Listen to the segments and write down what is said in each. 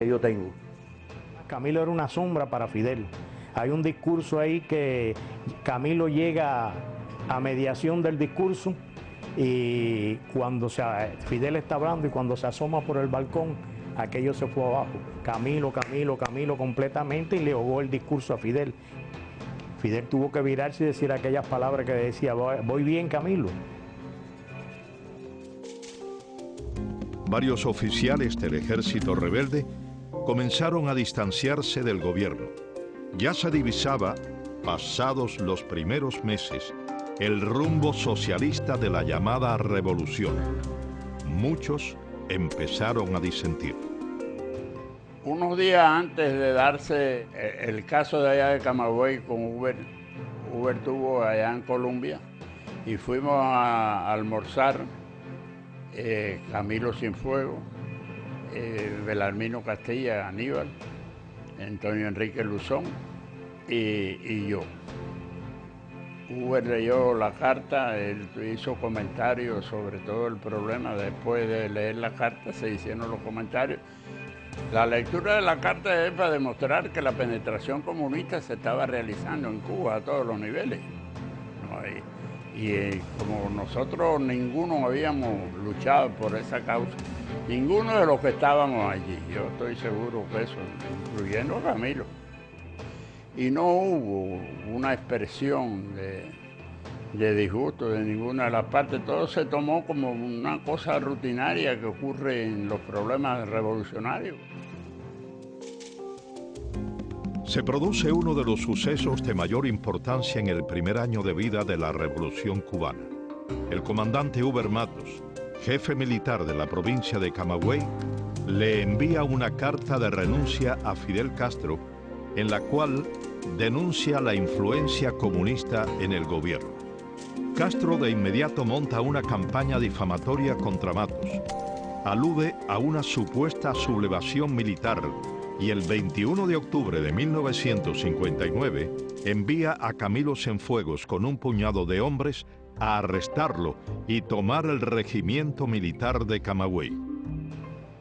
que yo tengo. Camilo era una sombra para Fidel. Hay un discurso ahí que Camilo llega a mediación del discurso y cuando Fidel está hablando y cuando se asoma por el balcón, aquello se fue abajo. Camilo completamente y le ahogó el discurso a Fidel. Fidel tuvo que virarse y decir aquellas palabras que decía, voy bien, Camilo. Varios oficiales del ejército rebelde comenzaron a distanciarse del gobierno. Ya se divisaba, pasados los primeros meses, el rumbo socialista de la llamada revolución. Muchos empezaron a disentir. Unos días antes de darse el caso de allá de Camagüey con Hoover tuvo allá en Colombia y fuimos a almorzar Camilo Cienfuegos, Belarmino Castilla, Aníbal, Antonio Enrique Luzón y yo. Hoover leyó la carta, él hizo comentarios sobre todo el problema. Después de leer la carta se hicieron los comentarios. La lectura de la carta es para demostrar que la penetración comunista se estaba realizando en Cuba a todos los niveles, ¿no? Y como nosotros ninguno habíamos luchado por esa causa, ninguno de los que estábamos allí, yo estoy seguro que eso, incluyendo a Camilo. Y no hubo una expresión de disgusto de ninguna de las partes. Todo se tomó como una cosa rutinaria que ocurre en los problemas revolucionarios. Se produce uno de los sucesos de mayor importancia en el primer año de vida de la Revolución Cubana. El comandante Hoover Matos, jefe militar de la provincia de Camagüey, le envía una carta de renuncia a Fidel Castro, en la cual denuncia la influencia comunista en el gobierno. Castro de inmediato monta una campaña difamatoria contra Matos. Alude a una supuesta sublevación militar y el 21 de octubre de 1959 envía a Camilo Cienfuegos con un puñado de hombres a arrestarlo y tomar el regimiento militar de Camagüey.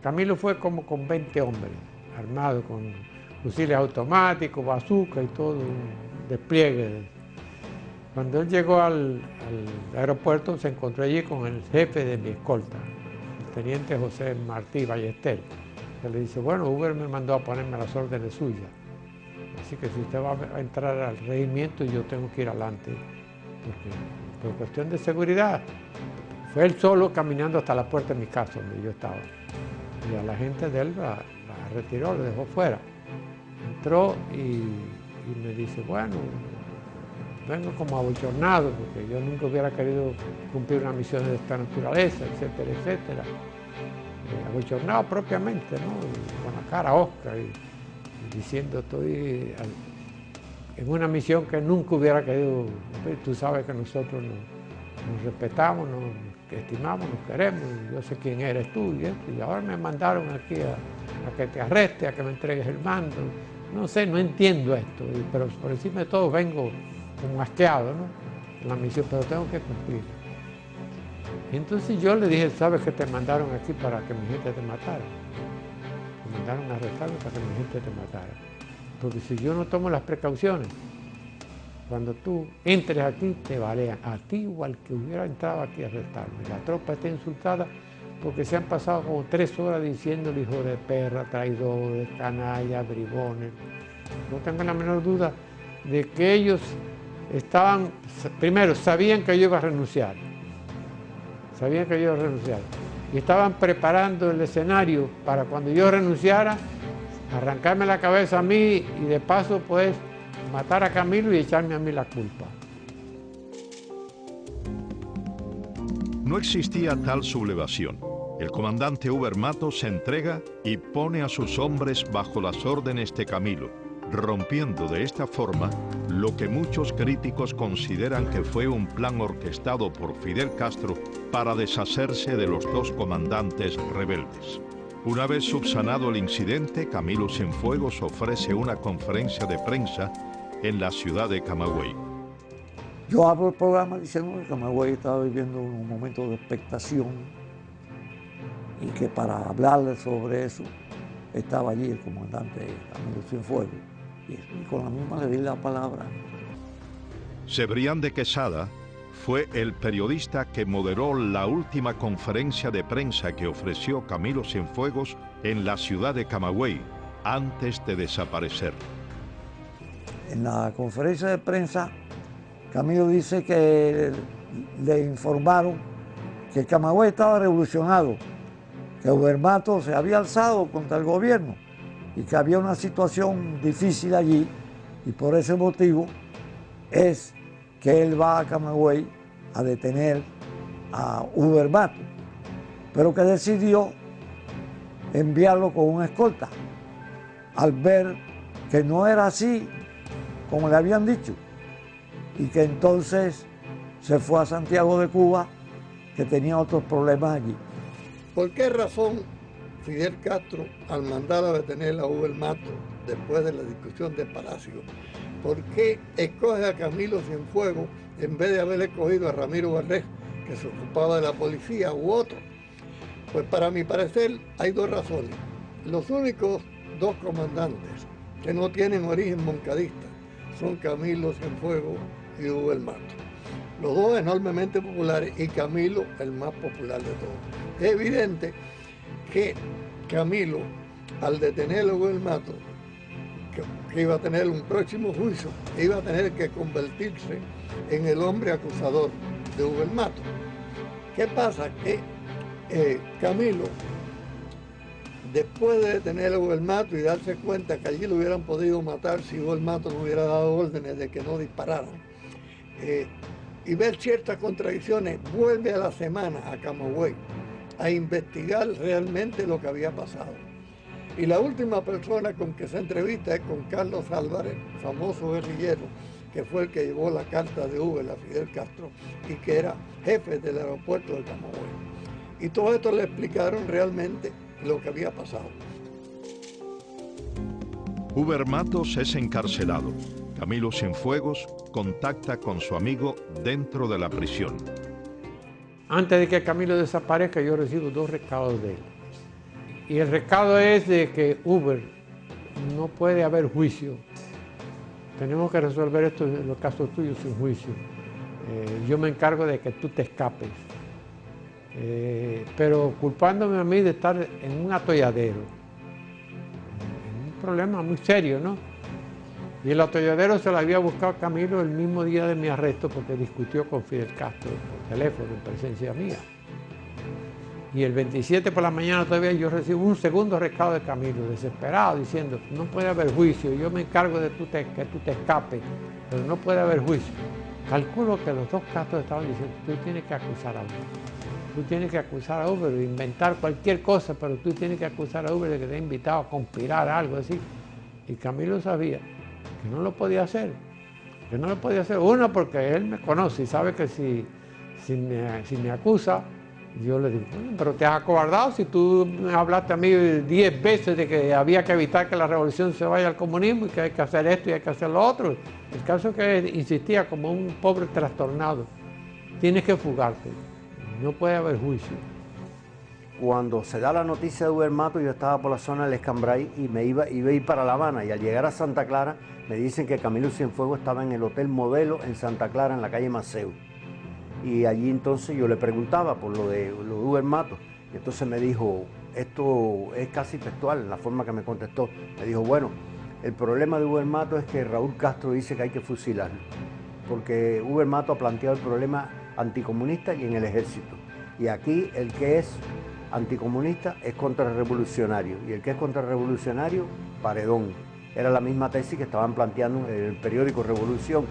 Camilo fue como con 20 hombres, armados con fusiles automáticos, bazooka y todo un despliegue. Cuando él llegó al aeropuerto se encontró allí con el jefe de mi escolta, el teniente José Martí Ballester, que le dice, bueno, Hoover me mandó a ponerme a las órdenes suyas, así que si usted va a entrar al regimiento yo tengo que ir adelante, porque por cuestión de seguridad. Fue él solo caminando hasta la puerta de mi casa donde yo estaba, y a la gente de él la retiró, la dejó fuera. Entró y me dice, bueno, vengo como abochornado, porque yo nunca hubiera querido cumplir una misión de esta naturaleza, etcétera, etcétera. Abochornado propiamente, ¿no? Con la cara osca y diciendo, estoy en una misión que nunca hubiera querido cumplir. Tú sabes que nosotros nos respetamos, nos estimamos, nos queremos, yo sé quién eres tú y esto, y ahora me mandaron aquí a que te arreste, a que me entregues el mando. No sé, no entiendo esto, pero por encima de todo vengo como asqueado, ¿no? En la misión, pero tengo que cumplir. Y entonces yo le dije, ¿sabes que te mandaron aquí para que mi gente te matara? Me mandaron a arrestarme para que mi gente te matara. Porque si yo no tomo las precauciones, cuando tú entres aquí te balean, a ti igual que hubiera entrado aquí a arrestarme. La tropa está insultada porque se han pasado como 3 horas diciéndole hijo de perra, traidores, canallas, bribones. No tengo la menor duda de que ellos estaban, primero, sabían que yo iba a renunciar. Sabían que yo iba a renunciar. Y estaban preparando el escenario para cuando yo renunciara, arrancarme la cabeza a mí y de paso, pues, matar a Camilo y echarme a mí la culpa. No existía tal sublevación. El comandante Hoover Matos se entrega y pone a sus hombres bajo las órdenes de Camilo, rompiendo de esta forma lo que muchos críticos consideran que fue un plan orquestado por Fidel Castro para deshacerse de los 2 comandantes rebeldes. Una vez subsanado el incidente, Camilo Cienfuegos ofrece una conferencia de prensa en la ciudad de Camagüey. Yo abro el programa diciendo que Camagüey estaba viviendo un momento de expectación y que para hablarle sobre eso estaba allí el comandante Camilo Cienfuegos, y con la misma le di la palabra. Cebrián de Quesada fue el periodista que moderó la última conferencia de prensa que ofreció Camilo Cienfuegos en la ciudad de Camagüey, antes de desaparecer. En la conferencia de prensa, Camilo dice que le informaron que Camagüey estaba revolucionado, que Ubermato se había alzado contra el gobierno y que había una situación difícil allí, y por ese motivo es que él va a Camagüey a detener a Ubermato, pero que decidió enviarlo con una escolta, al ver que no era así como le habían dicho, y que entonces se fue a Santiago de Cuba, que tenía otros problemas allí. ¿Por qué razón Fidel Castro, al mandar a detener a Ubermato después de la discusión de Palacio, por qué escoge a Camilo Cienfuegos en vez de haber escogido a Ramiro Valdés, que se ocupaba de la policía, u otro? Pues para mi parecer hay dos razones. Los únicos dos comandantes que no tienen origen moncadista son Camilo Cienfuegos y Ubermato. Los dos enormemente populares y Camilo el más popular de todos. Es evidente que Camilo, al detener a Ubermato, que iba a tener un próximo juicio, iba a tener que convertirse en el hombre acusador de Ubermato. ¿Qué pasa? Que Camilo, después de detener a Ubermato y darse cuenta que allí lo hubieran podido matar si Ubermato no hubiera dado órdenes de que no dispararan, y ver ciertas contradicciones, vuelve a la semana a Camagüey a investigar realmente lo que había pasado. Y la última persona con que se entrevista es con Carlos Álvarez, famoso guerrillero, que fue el que llevó la carta de Uber a Fidel Castro y que era jefe del aeropuerto de Camagüey. Y todo esto le explicaron realmente lo que había pasado. Ubermatos es encarcelado. Camilo Cienfuegos contacta con su amigo dentro de la prisión. Antes de que Camilo desaparezca, yo recibo dos recados de él. Y el recado es de que Uber, no puede haber juicio. Tenemos que resolver esto en los casos tuyos sin juicio. Yo me encargo de que tú te escapes. Pero culpándome a mí de estar en un atolladero. Un problema muy serio, ¿no? Y el atolladero se lo había buscado Camilo el mismo día de mi arresto porque discutió con Fidel Castro por teléfono en presencia mía. Y el 27 por la mañana todavía yo recibo un segundo recado de Camilo, desesperado, diciendo, no puede haber juicio, yo me encargo de que tú te escapes, pero no puede haber juicio. Calculo que los dos Castros estaban diciendo, tú tienes que acusar a Uber. Tú tienes que acusar a Uber, de inventar cualquier cosa, pero tú tienes que acusar a Uber de que te ha invitado a conspirar, algo así. Y Camilo sabía que no lo podía hacer, que no lo podía hacer. Uno, porque él me conoce y sabe que si me acusa, yo le digo, bueno, pero te has acobardado si tú me hablaste a mí 10 veces de que había que evitar que la revolución se vaya al comunismo y que hay que hacer esto y hay que hacer lo otro. El caso es que insistía como un pobre trastornado, tienes que fugarte, no puede haber juicio. Cuando se da la noticia de Ubermato, yo estaba por la zona del Escambray y iba a ir para La Habana, y al llegar a Santa Clara me dicen que Camilo Cienfuegos estaba en el Hotel Modelo en Santa Clara, en la calle Maceo. Y allí entonces yo le preguntaba por lo de Ubermato, y entonces me dijo, esto es casi textual, la forma que me contestó, me dijo, bueno, el problema de Ubermato es que Raúl Castro dice que hay que fusilarlo, porque Ubermato ha planteado el problema anticomunista y en el ejército, y aquí el que es anticomunista es contrarrevolucionario, y el que es contrarrevolucionario, paredón. Era la misma tesis que estaban planteando en el periódico Revolución.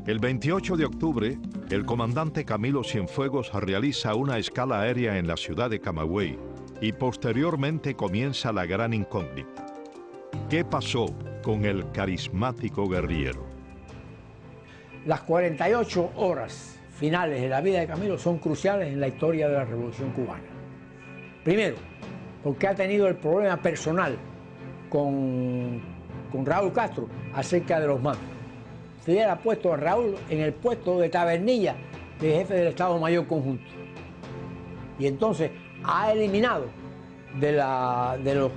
El 28 de octubre, el comandante Camilo Cienfuegos realiza una escala aérea en la ciudad de Camagüey y posteriormente comienza la gran incógnita. ¿Qué pasó con el carismático guerrillero? Las 48 horas finales de la vida de Camilo son cruciales en la historia de la Revolución Cubana. Primero, porque ha tenido el problema personal con Raúl Castro acerca de los mandos. Fidel ha puesto a Raúl en el puesto de tabernilla de jefe del Estado Mayor Conjunto. Y entonces ha eliminado de los